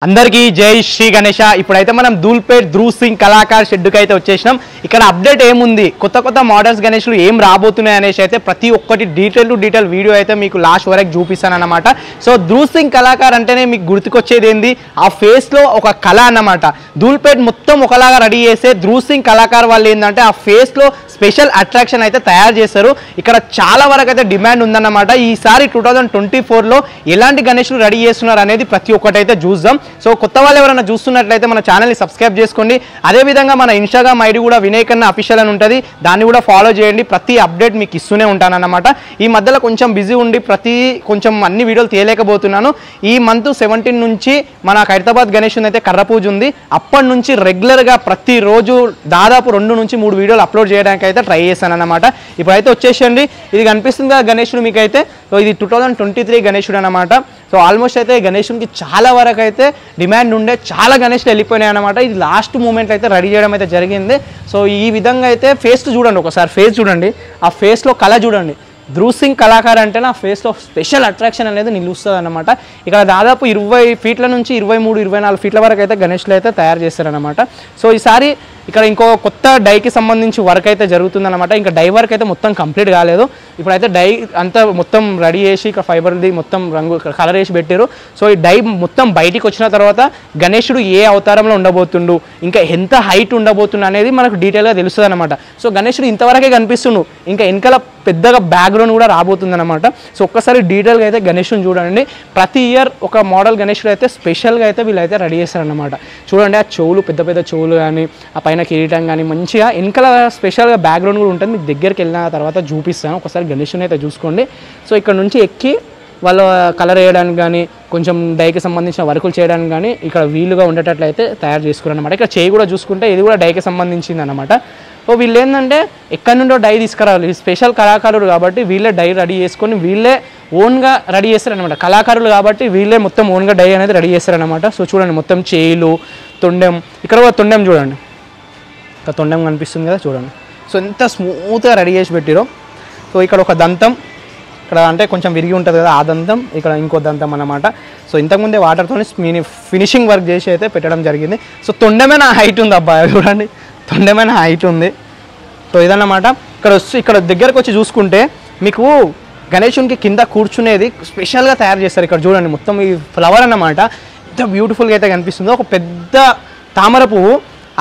అందరికీ జై శ్రీ గణేష. ఇప్పుడైతే మనం ధూల్పేట్ ధ్రువ్ సింగ్ కళాకార్ షెడ్కి అయితే వచ్చేసినాం. ఇక్కడ అప్డేట్ ఏముంది, కొత్త మోడల్స్ గణేష్లు ఏం రాబోతున్నాయి అనేసి అయితే ప్రతి ఒక్కటి డీటెయిల్ టు డీటెయిల్ వీడియో అయితే మీకు లాస్ట్ వరకు చూపిస్తాను అన్నమాట. సో ధ్రువ్ సింగ్ కళాకార్ అంటేనే మీకు గుర్తుకొచ్చేది ఏంది, ఆ ఫేస్లో ఒక కళ అన్నమాట. ధూల్పేట్ మొత్తం ఒకలాగా రెడీ చేసే ధ్రువ్ సింగ్ కళాకార్ వాళ్ళు ఏంటంటే ఆ ఫేస్లో స్పెషల్ అట్రాక్షన్ అయితే తయారు చేస్తారు. ఇక్కడ చాలా వరకు అయితే డిమాండ్ ఉందన్నమాట. ఈసారి 2024లో ఎలాంటి గణేష్లు రెడీ చేస్తున్నారు అనేది ప్రతి ఒక్కటి అయితే చూద్దాం. సో కొత్త వాళ్ళు ఎవరైనా చూస్తున్నట్లయితే మన ఛానల్ని సబ్స్క్రైబ్ చేసుకోండి. అదేవిధంగా మన ఇన్స్టాగ్రామ్ ఐడి కూడా వినయ్ కన్నా అఫీషియల్ అని ఉంటుంది, దాన్ని కూడా ఫాలో చేయండి. ప్రతి అప్డేట్ మీకు ఇస్తూనే ఉంటానన్నమాట. ఈ మధ్యలో కొంచెం బిజీ ఉండి కొంచెం అన్ని వీడియోలు తీయలేకపోతున్నాను. ఈ మంత్ 17 నుంచి మన హైదరాబాద్ గణేష్ అయితే కర్ర పూజ ఉంది. అప్పటి నుంచి రెగ్యులర్గా ప్రతిరోజు దాదాపు 2 నుంచి 3 వీడియోలు అప్లోడ్ చేయడానికి అయితే ట్రై చేశాను అన్నమాట. ఇప్పుడైతే వచ్చేసండి, ఇది కనిపిస్తుంది కదా గణేశుడు మీకైతే. సో ఇది 2023 గణేశుడు అనమాట. సో ఆల్మోస్ట్ అయితే గణేశునికి చాలా వరకు అయితే డిమాండ్ ఉండే, చాలా గణేష్లు వెళ్ళిపోయినాయి అనమాట. ఇది లాస్ట్ మూమెంట్ అయితే రెడీ చేయడం అయితే జరిగింది. సో ఈ విధంగా అయితే ఫేస్ చూడండి, ఒకసారి ఫేస్ చూడండి, ఆ ఫేస్లో కళ చూడండి. ధ్రువ్ సింగ్ కళాకార్ అంటే నా ఫేస్లో స్పెషల్ అట్రాక్షన్ అనేది నిలుస్తుంది అనమాట. ఇక్కడ దాదాపు 20 ఫీట్ల నుంచి 23-24 ఫీట్ల వరకు అయితే గణేష్లు అయితే తయారు చేస్తారనమాట. సో ఈసారి ఇక్కడ ఇంకో కొత్త డైకి సంబంధించి వర్క్ అయితే జరుగుతుందన్నమాట. ఇంకా డై వర్క్ అయితే మొత్తం కంప్లీట్ కాలేదు. ఇప్పుడైతే డై అంతా మొత్తం రెడీ చేసి ఇక్కడ ఫైబర్ది మొత్తం రంగు కలర్ వేసి పెట్టారు. సో ఈ డై మొత్తం బయటికి వచ్చిన తర్వాత గణేశుడు ఏ అవతారంలో ఉండబోతుండు, ఇంకా ఎంత హైట్ ఉండబోతుండు అనేది మనకు డీటెయిల్గా తెలుస్తుంది అనమాట. సో గణేశుడు ఇంతవరకే కనిపిస్తుండు, ఇంకా వెనకాల పెద్దగా బ్యాక్గ్రౌండ్ కూడా రాబోతుందన్నమాట. సో ఒక్కసారి డీటెయిల్గా అయితే గణేశుని చూడండి. ప్రతి ఇయర్ ఒక మోడల్ గణేశుడు అయితే స్పెషల్గా అయితే వీళ్ళైతే రెడీ చేస్తారనమాట. చూడండి, ఆ చెవులు పెద్ద పెద్ద చెవులు కానీ, ఆ పైన కిరీటం కానీ మంచిగా వెనకాల స్పెషల్గా బ్యాక్గ్రౌండ్ కూడా ఉంటుంది. మీకు దగ్గరికి వెళ్ళిన తర్వాత చూపిస్తాను, ఒకసారి గణేశుని అయితే చూసుకోండి. సో ఇక్కడ నుంచి ఎక్కి వాళ్ళు కలర్ వేయడానికి కానీ, కొంచెం డైకి సంబంధించిన వర్కులు చేయడానికి కానీ ఇక్కడ వీలుగా ఉండేటట్లయితే తయారు చేసుకున్నారనమాట. ఇక్కడ చేయి కూడా చూసుకుంటే ఇది కూడా డైకి సంబంధించింది అనమాట. సో వీళ్ళు ఏంటంటే ఎక్కడి నుండో డై తీసుకురావాలి, స్పెషల్ కళాకారులు కాబట్టి వీళ్ళే డై రెడీ చేసుకొని వీళ్ళే ఓన్గా రెడీ చేస్తారనమాట. కళాకారులు కాబట్టి వీళ్ళే మొత్తం ఓన్గా డై అనేది రెడీ చేస్తారనమాట. సో చూడండి, మొత్తం చేయిలు, తొండెం, ఇక్కడ కూడా తొండెం చూడండి, ఇక్కడ తొండెం కనిపిస్తుంది కదా చూడండి. సో ఎంత స్మూత్గా రెడీ చేసి పెట్టిరో. సో ఇక్కడ ఒక దంతం, ఇక్కడ అంటే కొంచెం విరిగి ఉంటుంది కదా ఆ దంతం, ఇక్కడ ఇంకో దంతం అన్నమాట. సో ఇంతకుముందే వాటర్తో ఫినిషింగ్ వర్క్ చేసి అయితే పెట్టడం జరిగింది. సో తొండమైన హైట్ ఉంది అబ్బాయి, చూడండి తొండమైన హైట్ ఉంది. సో ఇదన్నమాట. ఇక్కడ దగ్గరకు వచ్చి చూసుకుంటే మీకు గణేశునికి కింద కూర్చునేది స్పెషల్గా తయారు చేస్తారు. ఇక్కడ చూడండి, మొత్తం ఈ ఫ్లవర్ అన్నమాట ఎంత బ్యూటిఫుల్గా అయితే కనిపిస్తుందో. ఒక పెద్ద తామర పువ్వు,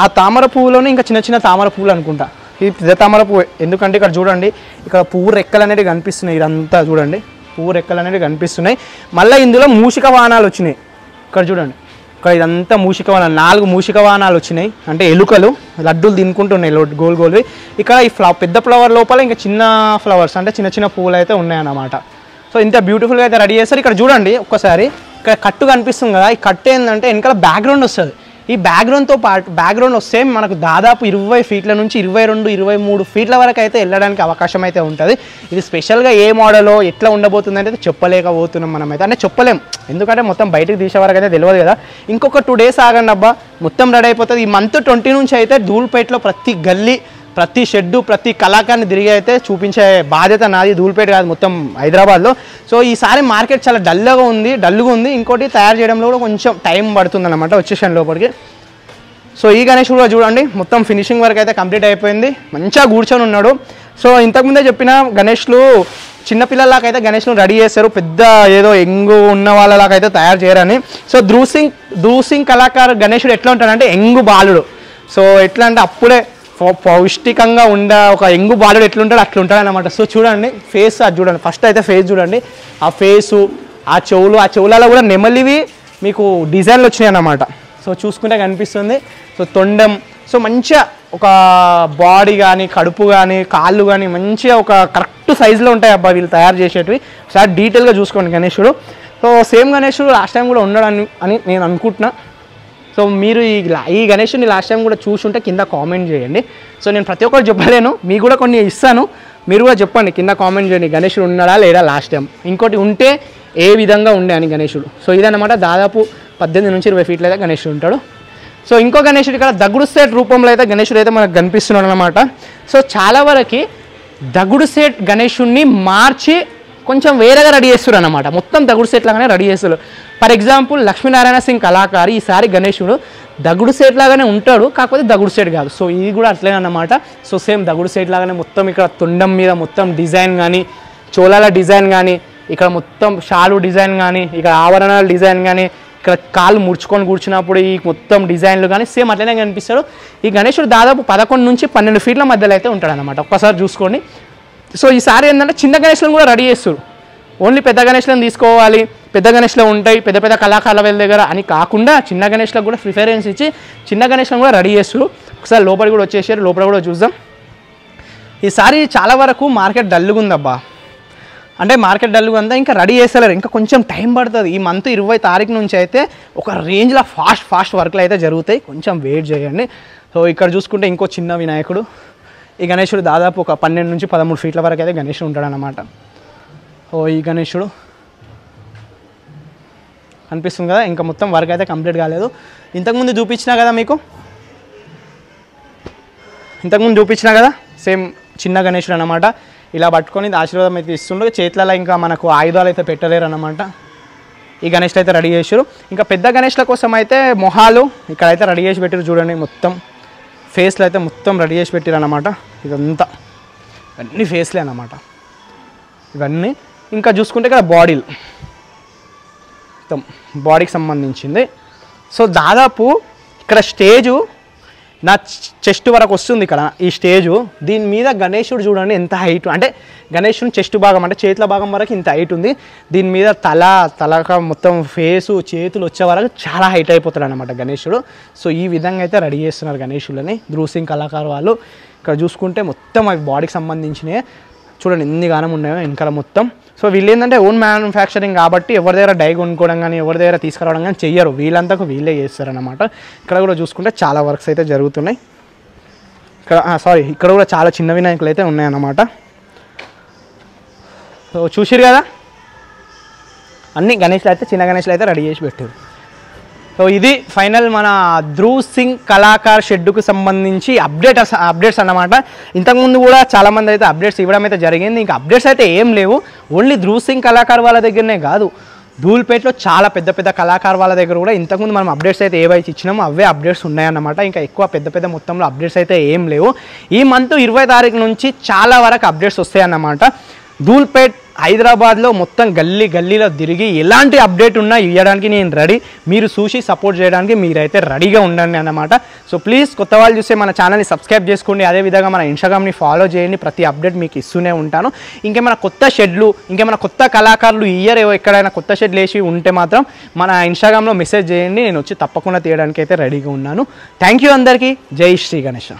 ఆ తామర పువ్వులోనే ఇంకా చిన్న చిన్న తామర పువ్వులు అనుకుంటా. ఇది పెద్ద తామర పువ్వు, ఎందుకంటే ఇక్కడ చూడండి, ఇక్కడ పువ్వు రెక్కలు అనేవి కనిపిస్తున్నాయి. ఇదంతా చూడండి, పువ్వు రెక్కలు అనేవి కనిపిస్తున్నాయి. మళ్ళీ ఇందులో మూషిక వాహనాలు వచ్చినాయి. ఇక్కడ చూడండి, ఇక్కడ ఇదంతా మూషిక వాహనాలు, 4 మూషిక వాహనాలు వచ్చినాయి. అంటే ఎలుకలు లడ్డూలు తినుకుంటున్నాయి గోల్ గోల్వి. ఇక్కడ ఈ పెద్ద ఫ్లవర్ లోపల ఇంకా చిన్న ఫ్లవర్స్ అంటే చిన్న చిన్న పువ్వులు అయితే ఉన్నాయన్నమాట. సో ఇంత బ్యూటిఫుల్గా అయితే రెడీ చేస్తారు. ఇక్కడ చూడండి ఒక్కసారి, ఇక్కడ కట్టు కనిపిస్తుంది కదా, ఈ కట్టు ఏంటంటే వెనకాల బ్యాక్గ్రౌండ్ వస్తుంది. ఈ బ్యాక్గ్రౌండ్తో పాటు బ్యాక్గ్రౌండ్ వస్తే మనకు దాదాపు 20 ఫీట్ల నుంచి 22-23 ఫీట్ల వరకు అయితే వెళ్ళడానికి అవకాశం అయితే ఉంటుంది. ఇది స్పెషల్గా ఏ మోడలో ఎట్లా ఉండబోతుంది అంటే చెప్పలేకపోతున్నాం మనమైతే, అంటే చెప్పలేం, ఎందుకంటే మొత్తం బయటకు తీసే వరకు అయితే తెలియదు కదా. ఇంకొక 2 డేస్ ఆగండి అబ్బా, మొత్తం రెడీ అయిపోతుంది. ఈ మంత్ 20 నుంచి అయితే ధూల్పేట్లో ప్రతి గల్లీ, ప్రతి షెడ్డు, ప్రతి కళాకారుని తిరిగి అయితే చూపించే బాధ్యత నాది. ధూల్పేట కాదు, మొత్తం హైదరాబాద్లో. సో ఈసారి మార్కెట్ చాలా డల్గా ఉంది. ఇంకోటి తయారు చేయడంలో కూడా కొంచెం టైం పడుతుంది అన్నమాట వచ్చేసాను లోపలికి. సో ఈ గణేష్ కూడా చూడండి, మొత్తం ఫినిషింగ్ వర్క్ అయితే కంప్లీట్ అయిపోయింది, మంచిగా కూర్చొని ఉన్నాడు. సో ఇంతకుముందే చెప్పిన గణేష్లు చిన్నపిల్లలాకైతే గణేష్ను రెడీ చేస్తారు, పెద్ద ఏదో ఎంగు ఉన్న వాళ్ళలాకైతే తయారు చేయరని. సో ధ్రువ్ సింగ్ కళాకారు గణేశుడు ఎట్లా ఉంటాడంటే ఎంగు బాలుడు. సో ఎట్లా అంటే అప్పుడే పౌష్టికంగా ఉండే ఒక ఎంగు బాలుడు ఎట్లుంటాడు అట్లా ఉంటాడు అనమాట. సో చూడండి ఫేస్, అది చూడండి, ఫస్ట్ అయితే ఫేస్ చూడండి, ఆ ఫేసు, ఆ చెవులలో కూడా నెమలివి మీకు డిజైన్లు వచ్చినాయి అన్నమాట. సో చూసుకుంటే కనిపిస్తుంది. సో తొండం, సో మంచిగా ఒక బాడీ కానీ, కడుపు కానీ, కాళ్ళు కానీ మంచిగా ఒక కరెక్ట్ సైజులో ఉంటాయి అబ్బా వీళ్ళు తయారు చేసేటివి. ఒకసారి డీటెయిల్గా చూసుకోండి గణేశుడు. సో సేమ్ గణేశుడు లాస్ట్ టైం కూడా ఉన్నాడు అని నేను అనుకుంటున్నా. సో మీరు ఈ గణేశుని లాస్ట్ టైం కూడా చూసుంటే కింద కామెంట్ చేయండి. సో నేను ప్రతి ఒక్కరు చెప్పలేను, మీకు కూడా కొన్ని ఇస్తాను, మీరు కూడా చెప్పండి కింద కామెంట్ చేయండి, గణేశుడు ఉన్నాడా లేదా లాస్ట్ టైం, ఇంకోటి ఉంటే ఏ విధంగా ఉండే అని గణేశుడు. సో ఇదన్నమాట, దాదాపు 18 నుంచి 20 ఫీట్లు అయితే గణేశుడు ఉంటాడు. సో ఇంకో గణేశుడు ఇక్కడ దగుడు సెట్ రూపంలో అయితే గణేశుడు అయితే మనకు కనిపిస్తున్నాడు అనమాట. సో చాలా వరకు దగుడు సెట్ గణేశుడిని మార్చి కొంచెం వేరేగా రెడీ చేస్తారు అన్నమాట. మొత్తం దగుడు సెట్ లాగానే రెడీ చేస్తారు. ఫర్ ఎగ్జాంపుల్ లక్ష్మీనారాయణ సింగ్ కళాకారి ఈసారి గణేశుడు దగుడు సెట్ లాగానే ఉంటాడు, కాకపోతే దగుడు సెట్ కాదు. సో ఇది కూడా అట్లనే అన్నమాట. సో సేమ్ దగుడు సెట్ లాగానే మొత్తం ఇక్కడ తొండం మీద మొత్తం డిజైన్ కానీ, చోళాల డిజైన్ కానీ, ఇక్కడ మొత్తం షాలు డిజైన్ కానీ, ఇక్కడ ఆవరణాల డిజైన్ కానీ, ఇక్కడ కాళ్ళు ముడుచుకొని కూర్చున్నప్పుడు ఈ మొత్తం డిజైన్లు కానీ సేమ్ అట్లనే కనిపిస్తాడు. ఈ గణేశుడు దాదాపు 11 నుంచి 12 ఫీట్ల మధ్యలో అయితే ఉంటాడు అన్నమాట. ఒక్కసారి చూసుకోండి. సో ఈసారి ఏంటంటే చిన్న గణేశులను కూడా రెడీ చేస్తారు. ఓన్లీ పెద్ద గణేశులను తీసుకోవాలి, పెద్ద గణేశులు ఉంటాయి పెద్ద పెద్ద కళాకారుల వాళ్ళ దగ్గర అని కాకుండా చిన్న గణేశులకు కూడా ప్రిఫరెన్స్ ఇచ్చి చిన్న గణేశులను కూడా రెడీ చేస్తారు. ఒకసారి లోపల కూడా వచ్చేసారు, లోపల కూడా చూద్దాం. ఈసారి చాలా వరకు మార్కెట్ డల్లుగా ఉందబ్బా. అంటే మార్కెట్ డల్గా ఉందా, ఇంకా రెడీ చేస్తలేరు, ఇంకా కొంచెం టైం పడుతుంది. ఈ మంత్ 20 తారీఖు నుంచి అయితే ఒక రేంజ్లో ఫాస్ట్ వర్క్లు అయితే జరుగుతాయి, కొంచెం వెయిట్ చేయండి. సో ఇక్కడ చూసుకుంటే ఇంకో చిన్న వినాయకుడు. ఈ గణేశుడు దాదాపు ఒక 12 నుంచి 13 ఫీట్ల వరకు అయితే గణేశుడు ఉంటాడనమాట. ఓ ఈ గణేశుడు అనిపిస్తుంది కదా, ఇంకా మొత్తం వర్క్ అయితే కంప్లీట్ కాలేదు. ఇంతకుముందు చూపించినా కదా మీకు, ఇంతకుముందు చూపించినా కదా సేమ్ చిన్న గణేశుడు అనమాట. ఇలా పట్టుకొని ఆశీర్వాదం అయితే ఇస్తుండే, చేతులలో ఇంకా మనకు ఆయుధాలు అయితే పెట్టలేరు అనమాట. ఈ గణేష్లు అయితే రెడీ చేసారు. ఇంకా పెద్ద గణేష్ల కోసం అయితే మొహాలు ఇక్కడైతే రెడీ చేసి పెట్టారు చూడండి. మొత్తం ఫేస్లు అయితే మొత్తం రెడీ చేసి పెట్టారు అనమాట. ఇదంతా అన్ని ఫేస్లే అన్నమాట ఇవన్నీ. ఇంకా చూసుకుంటే ఇక్కడ బాడీలు మొత్తం బాడీకి సంబంధించింది. సో దాదాపు ఇక్కడ స్టేజు నా చెస్ట్ వరకు వస్తుంది ఇక్కడ ఈ స్టేజు. దీని మీద గణేశుడు చూడండి ఎంత హైట్, అంటే గణేశుని చెస్ట్ భాగం అంటే చేతుల భాగం వరకు ఇంత హైట్ ఉంది. దీని మీద తలక మొత్తం ఫేసు చేతులు వచ్చే వరకు చాలా హైట్ అయిపోతాడు అనమాట గణేశుడు. సో ఈ విధంగా అయితే రెడీ చేస్తున్నారు గణేశులని ధ్రువ్ సింగ్ కళాకారు వాళ్ళు. ఇక్కడ చూసుకుంటే మొత్తం అవి బాడీకి సంబంధించినవి చూడండి ఎన్ని గానం ఉన్నాయో వెనకాల మొత్తం. సో వీళ్ళు ఏంటంటే ఓన్ మ్యానుఫ్యాక్చరింగ్ కాబట్టి ఎవరి దగ్గర డై కొనుక్కోవడం కానీ ఎవరి దగ్గర తీసుకురావడం కానీ చెయ్యరు, వీళ్ళంతకు వీళ్ళే చేస్తారనమాట. ఇక్కడ కూడా చూసుకుంటే చాలా వర్క్స్ అయితే జరుగుతున్నాయి. ఇక్కడ కూడా చాలా చిన్న వినాయకులు అయితే ఉన్నాయన్నమాట. సో చూసిరు కదా అన్ని గణేష్లు అయితే చిన్న గణేష్లు అయితే రెడీ చేసి పెట్టారు. సో ఇది ఫైనల్ మన ధ్రువ్ సింగ్ కళాకార్ షెడ్కు సంబంధించి అప్డేట్స్ అన్నమాట. ఇంతకుముందు కూడా చాలామంది అయితే అప్డేట్స్ ఇవ్వడం అయితే జరిగింది. ఇంకా అప్డేట్స్ అయితే ఏం లేవు, ఓన్లీ ధ్రువ్ సింగ్ కళాకార్ వాళ్ళ దగ్గరనే కాదు, ధూల్పేటలో చాలా పెద్ద పెద్ద కళాకారు వాళ్ళ దగ్గర కూడా ఇంతకుముందు మనం అప్డేట్స్ అయితే ఏవైతే ఇచ్చినామో అవే అప్డేట్స్ ఉన్నాయన్నమాట. ఇంకా ఎక్కువ పెద్ద మొత్తంలో అప్డేట్స్ అయితే ఏం లేవు. ఈ మంత్ 20 తారీఖు నుంచి చాలా వరకు అప్డేట్స్ వస్తాయన్నమాట. ధూల్పేట్ హైదరాబాద్లో మొత్తం గల్లీలో తిరిగి ఎలాంటి అప్డేట్ ఉన్నా ఇవ్వడానికి నేను రెడీ. మీరు చూసి సపోర్ట్ చేయడానికి మీరైతే రెడీగా ఉండండి అన్నమాట. సో ప్లీజ్ కొత్త వాళ్ళు చూస్తే మన ఛానల్ని సబ్స్క్రైబ్ చేసుకోండి, అదేవిధంగా మన ఇన్స్టాగ్రామ్ని ఫాలో చేయండి. ప్రతి అప్డేట్ మీకు ఇస్తూనే ఉంటాను. ఇంకేమైనా కొత్త షెడ్లు ఇంకేమైనా కొత్త కళాకారులు ఇయర్ ఎక్కడైనా కొత్త షెడ్లు వేసి ఉంటే మాత్రం మన ఇన్స్టాగ్రామ్లో మెసేజ్ చేయండి, నేను వచ్చి తప్పకుండా తీయడానికి అయితే రెడీగా ఉన్నాను. థ్యాంక్ యూ అందరికీ. జై శ్రీ గణేష్.